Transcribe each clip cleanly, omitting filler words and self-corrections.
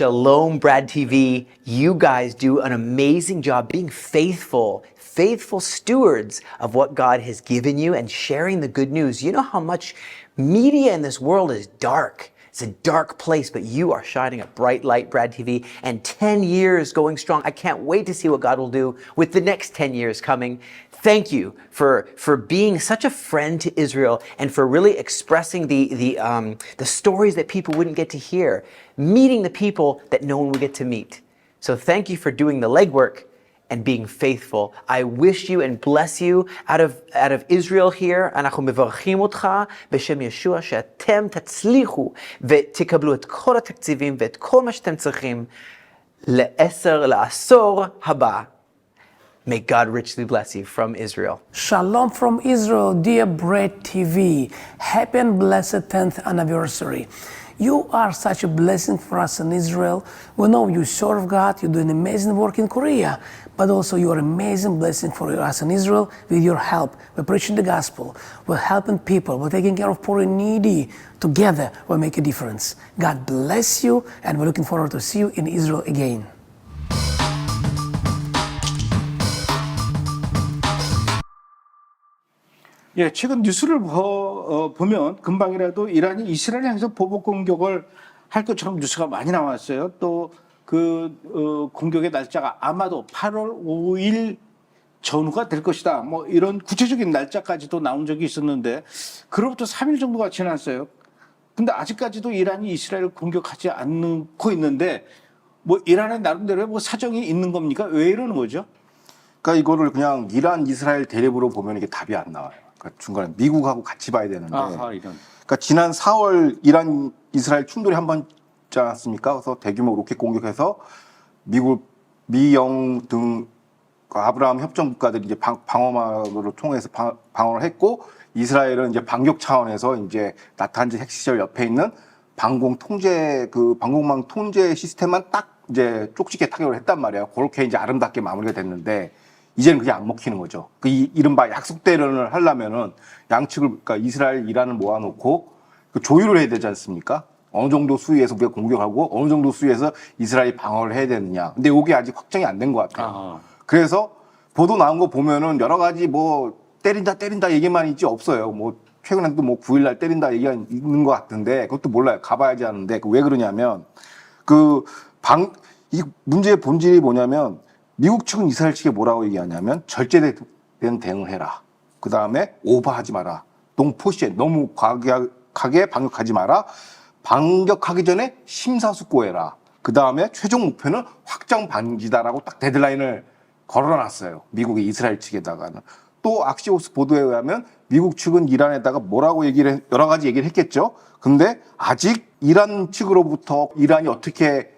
Shalom, Brad TV. You guys do an amazing job being faithful stewards of what God has given you and sharing the good news. You know how much media in this world is dark. It's a dark place, but you are shining a bright light, Brad TV, and 10 years going strong. I can't wait to see what God will do with the next 10 years coming. Thank you for being such a friend to Israel and for really expressing the stories that people wouldn't get to hear, meeting the people that no one would get to meet. So thank you for doing the legwork and being faithful. I wish you and bless you out of Israel here. אנחנו מברכים אותך בשם ישוע שאתם תצליחו ותקבלו את כל התקציבים ואת כל מה שאתם צריכים לעשור הבא. May God richly bless you from Israel. Shalom from Israel, dear Bread TV. Happy and blessed 10th anniversary. You are such a blessing for us in Israel. We know you serve God, you do an amazing work in Korea, but also you are an amazing blessing for us in Israel with your help. We're preaching the gospel, we're helping people, we're taking care of poor and needy. Together, we'll make a difference. God bless you, and we're looking forward to see you in Israel again. 예, 최근 뉴스를 보면 금방이라도 이란이 이스라엘 향해서 보복 공격을 할 것처럼 뉴스가 많이 나왔어요. 또 공격의 날짜가 아마도 8월 5일 전후가 될 것이다. 뭐 이런 구체적인 날짜까지도 나온 적이 있었는데 그로부터 3일 정도가 지났어요. 근데 아직까지도 이란이 이스라엘을 공격하지 않고 있는데 뭐 이란의 나름대로의 뭐 사정이 있는 겁니까? 왜 이러는 거죠? 그러니까 이거를 그냥 이란 이스라엘 대립으로 보면 이게 답이 안 나와요. 그러니까 중간에 미국하고 같이 봐야 되는데. 아하, 이런. 그러니까 지난 4월 이란 이스라엘 충돌이 한 번 있지 않았습니까? 그래서 대규모 로켓 공격해서 미국, 미영 등 아브라함 협정 국가들이 이제 방어막으로 통해서 방어를 했고, 이스라엘은 이제 반격 차원에서 이제 나탄즈 핵시설 옆에 있는 방공망 통제 시스템만 딱 이제 쪽집게 타격을 했단 말이에요. 그렇게 이제 아름답게 마무리가 됐는데, 이제는 그게 안 먹히는 거죠. 이른바 약속 대련을 하려면은 양측을, 그러니까 이스라엘, 이란을 모아놓고 조율을 해야 되지 않습니까? 어느 정도 수위에서 우리가 공격하고 어느 정도 수위에서 이스라엘이 방어를 해야 되느냐. 근데 이게 아직 확정이 안 된 것 같아요. 아하. 그래서 보도 나온 거 보면은 여러 가지 뭐 때린다 얘기만 있지 없어요. 뭐 최근에도 뭐 9일날 때린다 얘기가 있는 것 같은데 그것도 몰라요. 가봐야지 하는데 왜 그러냐면 이 문제의 본질이 뭐냐면 미국 측은 이스라엘 측에 뭐라고 얘기하냐면 절제된 대응을 해라. 그 다음에 오버하지 마라. 동포시에 너무 과격하게 반격하지 마라. 반격하기 전에 심사숙고해라. 그 다음에 최종 목표는 확정 반기다라고 딱 데드라인을 걸어놨어요. 미국이 이스라엘 측에다가는. 또 악시오스 보도에 의하면 미국 측은 이란에다가 여러 가지 얘기를 했겠죠. 근데 아직 이란 측으로부터 이란이 어떻게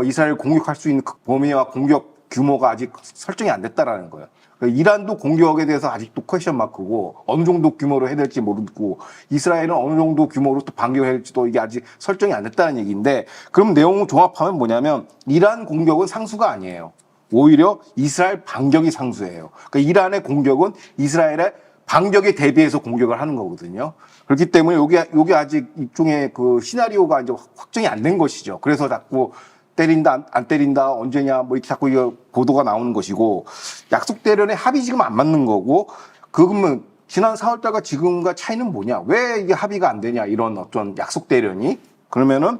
이스라엘을 공격할 수 있는 범위와 공격 규모가 아직 설정이 안 됐다라는 거예요. 이란도 공격에 대해서 아직도 퀘션 마크고 어느 정도 규모로 해야 될지 모르고 이스라엘은 어느 정도 규모로 또 반격해야 될지도 이게 아직 설정이 안 됐다는 얘기인데 그럼 내용을 종합하면 뭐냐면 이란 공격은 상수가 아니에요. 오히려 이스라엘 반격이 상수예요. 그러니까 이란의 공격은 이스라엘의 반격에 대비해서 공격을 하는 거거든요. 그렇기 때문에 요게 아직 일종의 시나리오가 이제 확정이 안 된 것이죠. 그래서 자꾸 때린다, 안 때린다, 언제냐, 뭐 이렇게 자꾸 이거 보도가 나오는 것이고, 약속 대련의 합의 지금 안 맞는 거고, 그러면 지난 4월달과 지금과 차이는 뭐냐? 왜 이게 합의가 안 되냐? 이런 어떤 약속 대련이. 그러면은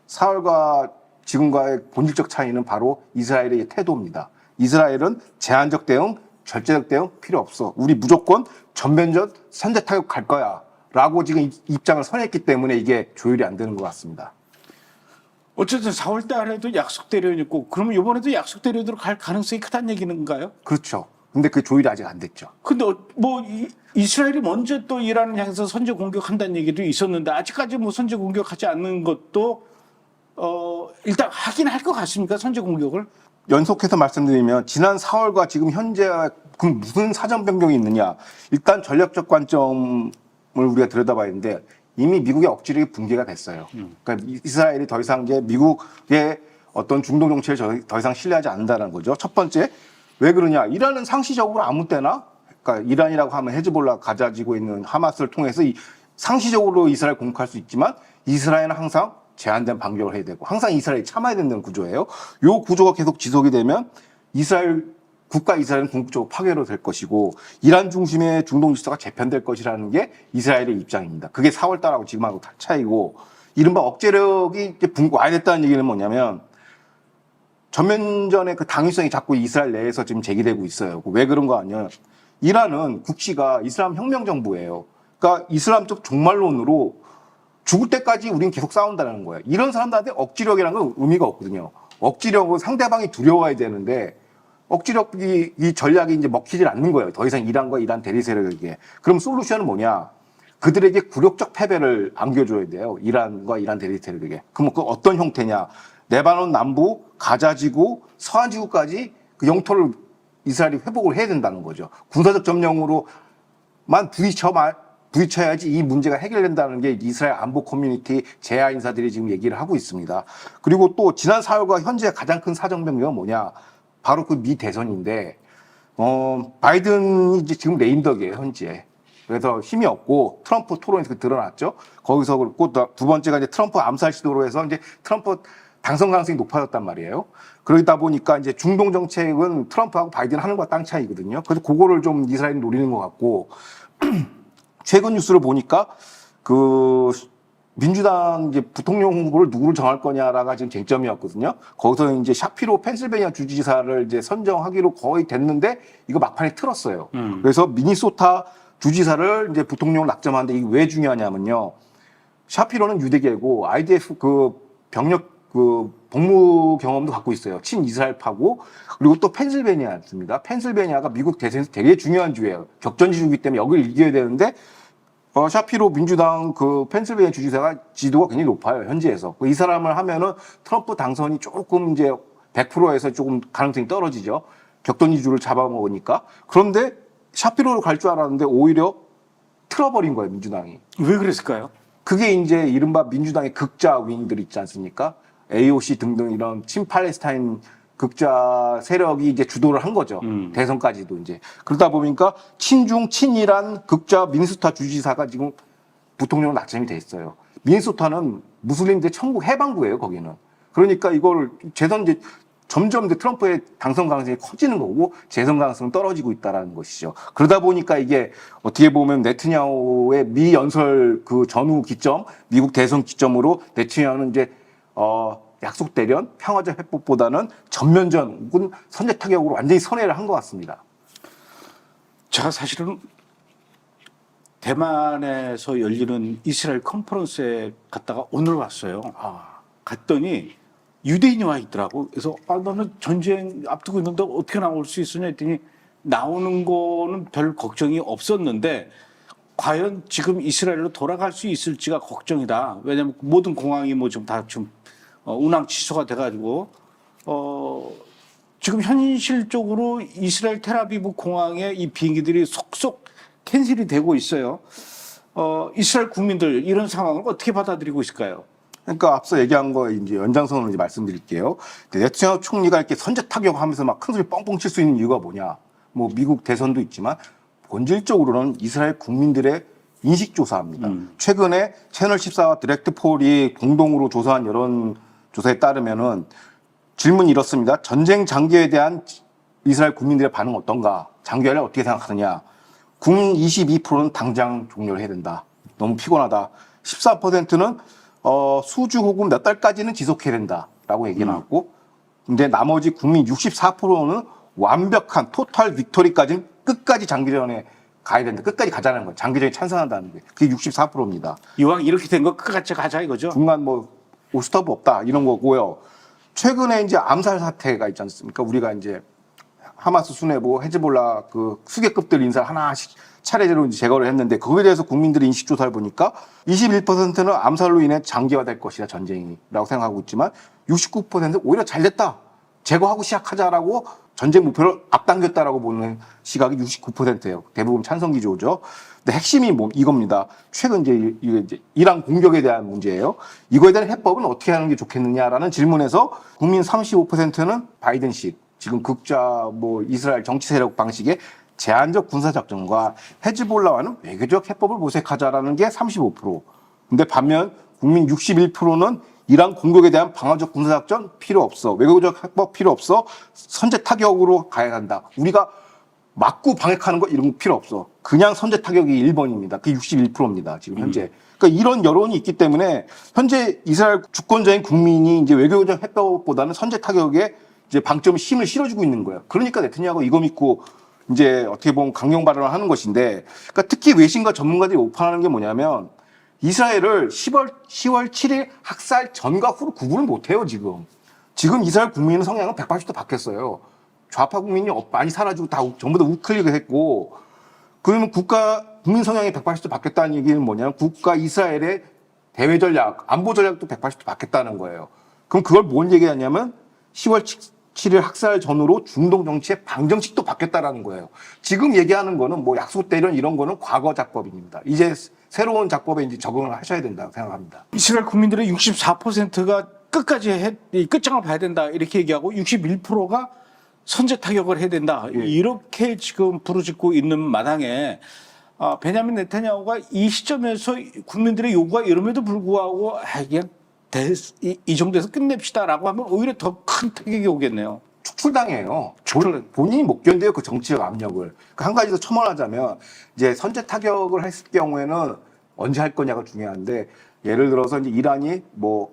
4월과 지금과의 본질적 차이는 바로 이스라엘의 태도입니다. 이스라엘은 제한적 대응, 절제적 대응 필요 없어. 우리 무조건 전면전 선제 타격 갈 거야. 라고 지금 입장을 선했기 때문에 이게 조율이 안 되는 것 같습니다. 어쨌든 4월 달에도 약속 대련이 있고 그러면 이번에도 약속 대련으로 갈 가능성이 크다는 얘기인가요? 그렇죠. 근데 그 조율이 아직 안 됐죠. 근데 이스라엘이 먼저 또 이란을 향해서 선제 공격한다는 얘기도 있었는데 아직까지 뭐 선제 공격하지 않는 것도 일단 하긴 할 것 같습니까? 선제 공격을? 연속해서 말씀드리면 지난 4월과 지금 현재 그럼 무슨 사전 변경이 있느냐. 일단 전략적 관점을 우리가 들여다봐야 되는데 이미 미국의 억지력이 붕괴가 됐어요. 그러니까 이스라엘이 더 이상 이제 미국의 어떤 중동 정치를 더 이상 신뢰하지 않는다는 거죠. 첫 번째, 왜 그러냐? 이란은 상시적으로 아무 때나, 그러니까 이란이라고 하면 헤즈볼라 가지고 있는 하마스를 통해서 상시적으로 이스라엘 공격할 수 있지만 이스라엘은 항상 제한된 반격을 해야 되고 항상 이스라엘이 참아야 된다는 구조예요. 이 구조가 계속 지속이 되면 국가 이스라엘은 궁극적으로 파괴로 될 것이고 이란 중심의 중동 질서가 재편될 것이라는 게 이스라엘의 입장입니다. 그게 4월 달하고 지금하고 다 차이고 이른바 억제력이 이제 와야 됐다는 얘기는 뭐냐면 전면전의 그 당위성이 자꾸 이스라엘 내에서 지금 제기되고 있어요. 왜 그런 거 아니야? 이란은 국시가 이슬람 혁명 정부예요. 그러니까 이슬람적 종말론으로 죽을 때까지 우리는 계속 싸운다는 거예요. 이런 사람들한테 억지력이라는 건 의미가 없거든요. 억지력은 상대방이 두려워야 되는데 억지력이 이 전략이 이제 먹히질 않는 거예요. 더 이상 이란과 이란 대리 세력에게. 그럼 솔루션은 뭐냐? 그들에게 굴욕적 패배를 안겨줘야 돼요. 이란과 이란 대리 세력에게. 그럼 그 어떤 형태냐? 레바논 남부, 가자지구, 서한지구까지 그 영토를 이스라엘이 회복을 해야 된다는 거죠. 군사적 점령으로만 부딪혀야지 이 문제가 해결된다는 게 이스라엘 안보 커뮤니티 재야 인사들이 지금 얘기를 하고 있습니다. 그리고 또 지난 4월과 현재 가장 큰 사정 변경은 뭐냐? 바로 그 미 대선인데 바이든이 이제 지금 레임덕이에요, 현재. 그래서 힘이 없고 트럼프 토론에서 드러났죠. 거기서 그렇고 두 번째가 이제 트럼프 암살 시도로 해서 이제 트럼프 당선 가능성이 높아졌단 말이에요. 그러다 보니까 이제 중동 정책은 트럼프하고 바이든 하늘과 땅 차이거든요. 그래서 그거를 좀 이스라엘이 노리는 것 같고 최근 뉴스를 보니까 그 민주당 이제 부통령 후보를 누구를 정할 거냐라가 지금 쟁점이었거든요. 거기서 이제 샤피로 펜실베니아 주지사를 이제 선정하기로 거의 됐는데 이거 막판에 틀었어요. 그래서 미니소타 주지사를 이제 부통령을 낙점하는데 이게 왜 중요하냐면요. 샤피로는 유대계고 IDF 그 병력 그 복무 경험도 갖고 있어요. 친이스라엘파고 그리고 또 펜실베니아입니다. 펜실베니아가 미국 대선에서 되게 중요한 주예요. 격전지주이기 때문에 여기를 이겨야 되는데 샤피로 민주당 그 펜실베니아 주지사가 지도가 굉장히 높아요. 현지에서. 이 사람을 하면은 트럼프 당선이 조금 이제 100%에서 조금 가능성이 떨어지죠. 격전지주를 잡아먹으니까. 그런데 샤피로로 갈 줄 알았는데 오히려 틀어버린 거예요. 민주당이. 왜 그랬을까요? 그게 이제 이른바 민주당의 극자 윙들 있지 않습니까? AOC 등등 이런 친팔레스타인 극자 세력이 이제 주도를 한 거죠. 대선까지도 이제. 그러다 보니까 친중, 친이란 극자 미니소타 주지사가 지금 부통령으로 낙점이 돼 있어요. 미니소타는 무슬림들 천국 해방구예요, 거기는. 그러니까 이걸 이제 점점 이제 트럼프의 당선 가능성이 커지는 거고 재선 가능성은 떨어지고 있다라는 것이죠. 그러다 보니까 이게 어떻게 보면 네트냐후의 미 연설 그 전후 기점, 미국 대선 기점으로 네트냐후는 이제 약속 대련, 평화적 회복보다는 전면전 혹은 선제 타격으로 완전히 선회를 한 것 같습니다. 제가 사실은 대만에서 열리는 이스라엘 컨퍼런스에 갔다가 오늘 왔어요. 갔더니 유대인이 와 있더라고. 그래서 너는 전쟁 앞두고 있는데 어떻게 나올 수 있으냐 했더니 나오는 거는 별 걱정이 없었는데 과연 지금 이스라엘로 돌아갈 수 있을지가 걱정이다. 왜냐하면 모든 공항이 뭐 좀 다 좀 운항 취소가 돼가지고 지금 현실적으로 이스라엘 텔아비브 공항에 이 비행기들이 속속 캔슬이 되고 있어요. 이스라엘 국민들 이런 상황을 어떻게 받아들이고 있을까요? 그러니까 앞서 얘기한 거 이제 연장선으로 이제 말씀드릴게요. 네트냐후 총리가 이렇게 선제 타격하면서 막 큰 소리 뻥뻥 칠 수 있는 이유가 뭐냐? 뭐 미국 대선도 있지만 본질적으로는 이스라엘 국민들의 인식조사입니다. 최근에 채널 14와 디렉트 폴이 공동으로 조사한 여론조사에 따르면은 질문이 이렇습니다. 전쟁 장기에 대한 이스라엘 국민들의 반응 어떤가? 장기화를 어떻게 생각하느냐? 국민 22%는 당장 종료를 해야 된다. 너무 피곤하다. 14%는 수주 혹은 몇 달까지는 지속해야 된다라고 얘기 나왔고, 근데 나머지 국민 64%는 완벽한 토탈 빅토리까지는 끝까지 장기전에 가야 된다. 끝까지 가자는 거예요. 장기전에 찬성한다는 게. 그게 64%입니다. 이왕 이렇게 된 거 끝까지 가자 이거죠. 중간 뭐 올스톱 없다 이런 거고요. 최근에 이제 암살 사태가 있지 않습니까? 우리가 이제 하마스 수뇌부, 헤즈볼라 그 수계급들 인사를 하나씩 차례대로 이제 제거를 했는데 거기에 대해서 국민들의 인식 조사를 보니까 21%는 암살로 인해 장기화될 것이다 전쟁이라고 생각하고 있지만 69%는 오히려 잘 됐다. 제거하고 시작하자라고 전쟁 목표를 앞당겼다라고 보는 시각이 69%예요. 대부분 찬성 기조죠. 근데 핵심이 이겁니다. 최근 이제 이란 공격에 대한 문제예요. 이거에 대한 해법은 어떻게 하는 게 좋겠느냐라는 질문에서 국민 35%는 바이든식, 지금 극자 뭐 이스라엘 정치 세력 방식의 제한적 군사작전과 헤즈볼라와는 외교적 해법을 모색하자라는 게 35%. 근데 반면 국민 61%는 이란 공격에 대한 방어적 군사작전 필요 없어. 외교적 해법 필요 없어. 선제 타격으로 가야 한다. 우리가 맞고 방역하는 거 이런 거 필요 없어. 그냥 선제 타격이 1번입니다. 그게 61%입니다. 지금 현재. 그러니까 이런 여론이 있기 때문에 현재 이스라엘 주권자인 국민이 이제 외교적 해법보다는 선제 타격에 이제 방점 힘을 실어주고 있는 거예요. 그러니까 네타냐후가 이거 믿고 이제 어떻게 보면 강경 발언을 하는 것인데, 그러니까 특히 외신과 전문가들이 오판하는 게 뭐냐면 이스라엘을 10월 7일 학살 전과 후로 구분을 못해요. 지금 이스라엘 국민의 성향은 180도 바뀌었어요. 좌파 국민이 많이 사라지고 다 전부 다 우클릭했고, 그러면 국민 성향이 180도 바뀌었다는 얘기는 뭐냐면 국가 이스라엘의 대외 전략, 안보 전략도 180도 바뀌었다는 거예요. 그럼 그걸 뭔 얘기하냐면 10월 7일 학살 전후로 중동 정치의 방정식도 바뀌었다라는 거예요. 지금 얘기하는 거는 뭐 약속 대련 이런 거는 과거 작법입니다. 이제 새로운 작법에 이제 적응을 하셔야 된다고 생각합니다. 이스라엘 국민들의 64%가 끝까지 끝장을 봐야 된다 이렇게 얘기하고 61%가 선제 타격을 해야 된다. 이렇게 지금 부르짖고 있는 마당에 베냐민 네타냐후가 이 시점에서 국민들의 요구가 이름에도 불구하고 그냥 이 정도에서 끝냅시다라고 하면 오히려 더 큰 타격이 오겠네요. 축출당해요. 본인이 못 견뎌요, 그 정치적 압력을. 그러니까 한 가지 더 첨언하자면 이제 선제 타격을 했을 경우에는 언제 할 거냐가 중요한데, 예를 들어서 이제 이란이 뭐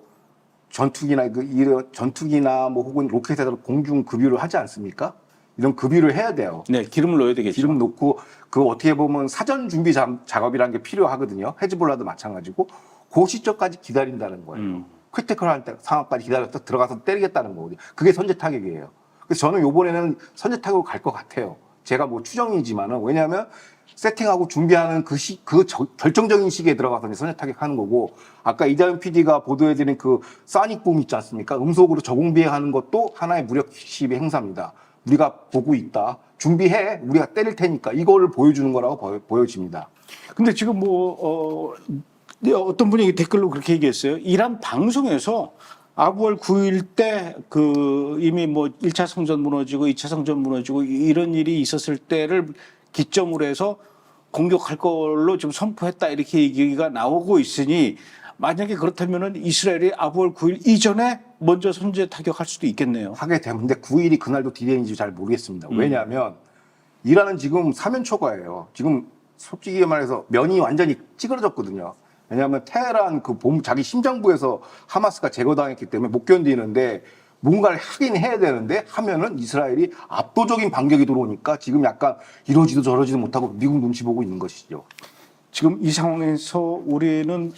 전투기나 뭐 혹은 로켓에다 공중 급유를 하지 않습니까? 이런 급유를 해야 돼요. 네, 기름을 넣어야 되겠죠. 기름 넣고 그 어떻게 보면 사전 준비 작업이라는 게 필요하거든요. 헤즈볼라도 마찬가지고 그 시점까지 기다린다는 거예요. 크리티컬한 상황까지 기다려서 들어가서 때리겠다는 거거든요. 그게 선제 타격이에요. 그래서 저는 이번에는 선제 타격으로 갈 것 같아요. 제가 뭐 추정이지만은, 왜냐하면 세팅하고 준비하는 결정적인 시기에 들어가서 이제 선제 타격하는 거고, 아까 이다현 PD가 보도해드린 그 사닉붐 있지 않습니까? 음속으로 저공 비행하는 것도 하나의 무력 시비 행사입니다. 우리가 보고 있다. 준비해. 우리가 때릴 테니까. 이거를 보여주는 거라고 보여집니다. 근데 지금 어떤 분이 댓글로 그렇게 얘기했어요. 이란 방송에서 아부월 9일 때 이미 뭐 1차 성전 무너지고 2차 성전 무너지고 이런 일이 있었을 때를 기점으로 해서 공격할 걸로 좀 선포했다 이렇게 얘기가 나오고 있으니, 만약에 그렇다면은 이스라엘이 아부월 9일 이전에 먼저 선제 타격할 수도 있겠네요. 하게 되는데 9일이 그날도 디데이인지 잘 모르겠습니다. 왜냐하면 이란은 지금 사면초가예요. 지금 솔직히 말해서 면이 완전히 찌그러졌거든요. 왜냐하면 테헤란 자기 심장부에서 하마스가 제거당했기 때문에 못 견디는데, 뭔가를 하긴 해야 되는데 하면은 이스라엘이 압도적인 반격이 들어오니까 지금 약간 이러지도 저러지도 못하고 미국 눈치 보고 있는 것이죠. 지금 이 상황에서 우리는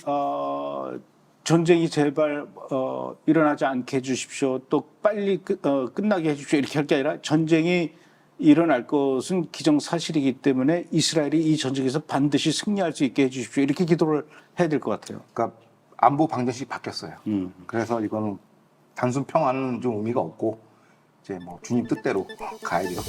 전쟁이 제발 일어나지 않게 해주십시오. 또 빨리 끝나게 해주십시오. 이렇게 할 게 아니라 전쟁이 일어날 것은 기정사실이기 때문에 이스라엘이 이 전쟁에서 반드시 승리할 수 있게 해주십시오. 이렇게 기도를 해야 될 것 같아요. 그러니까 안보 방정식이 바뀌었어요. 그래서 이거는 단순 평화는 좀 의미가 없고 이제 뭐 주님 뜻대로 가야 돼요.